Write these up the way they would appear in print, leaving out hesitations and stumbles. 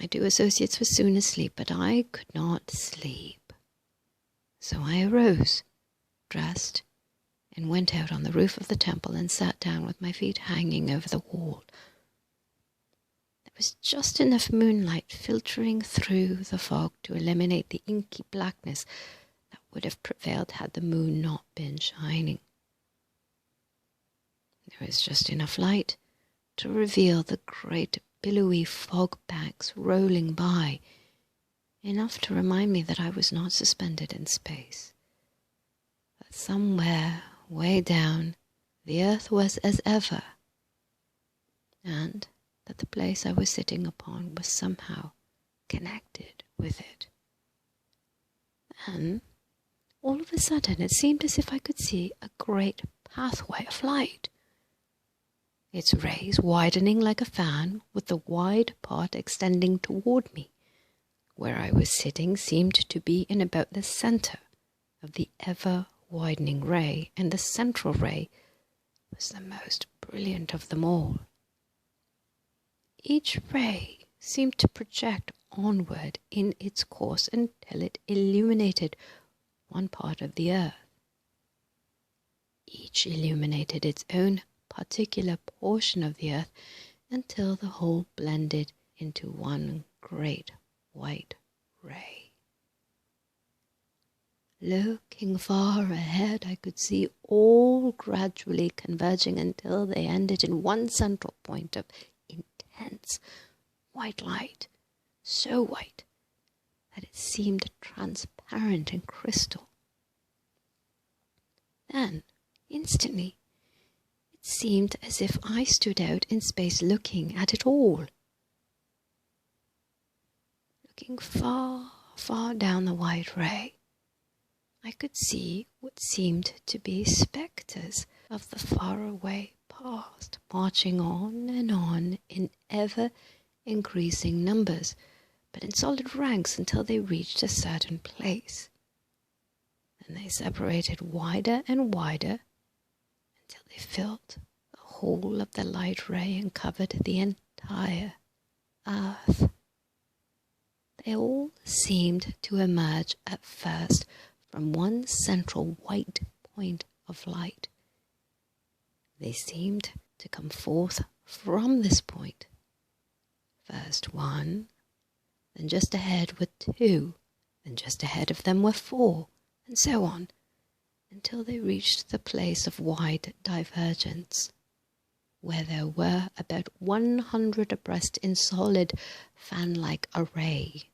My 2 associates were soon asleep, but I could not sleep. So I arose, dressed, and went out on the roof of the temple and sat down with my feet hanging over the wall. There was just enough moonlight filtering through the fog to eliminate the inky blackness that would have prevailed had the moon not been shining. There was just enough light to reveal the great billowy fog banks rolling by, enough to remind me that I was not suspended in space, that somewhere way down the earth was as ever, and that the place I was sitting upon was somehow connected with it. Then, all of a sudden, it seemed as if I could see a great pathway of light, its rays widening like a fan, with the wide part extending toward me. Where I was sitting seemed to be in about the center of the ever-widening ray, and the central ray was the most brilliant of them all. Each ray seemed to project onward in its course until it illuminated one part of the earth. Each illuminated its own particular portion of the earth until the whole blended into one great white ray. Looking far ahead, I could see all gradually converging until they ended in one central point of intense white light, so white that it seemed transparent and crystal. Then, instantly, it seemed as if I stood out in space looking at it all. Looking far, far down the white ray, I could see what seemed to be spectres of the faraway past, marching on in ever-increasing numbers, but in solid ranks until they reached a certain place. Then they separated wider and wider until they filled the whole of the light ray and covered the entire earth. They all seemed to emerge at first from one central white point of light. They seemed to come forth from this point. First 1, then just ahead were 2, then just ahead of them were 4, and so on, until they reached the place of wide divergence, where there were about 100 abreast in solid fan-like array.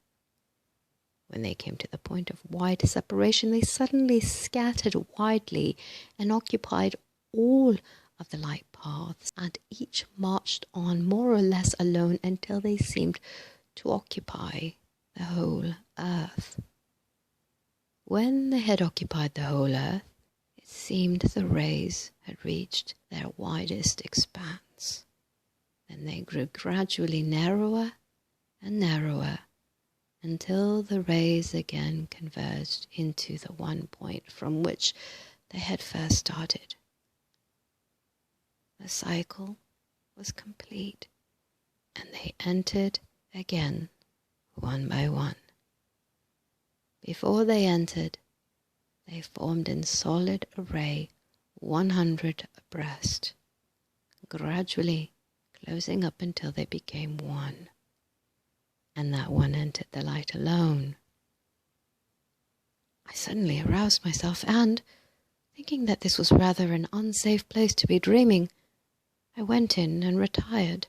When they came to the point of wide separation, they suddenly scattered widely and occupied all of the light paths, and each marched on more or less alone until they seemed to occupy the whole earth. When they had occupied the whole earth, it seemed the rays had reached their widest expanse. Then they grew gradually narrower and narrower, until the rays again converged into the one point from which they had first started. The cycle was complete, and they entered again, one by one. Before they entered, they formed in solid array 100 abreast, gradually closing up until they became one. And that one entered the light alone. I suddenly aroused myself and, thinking that this was rather an unsafe place to be dreaming, I went in and retired.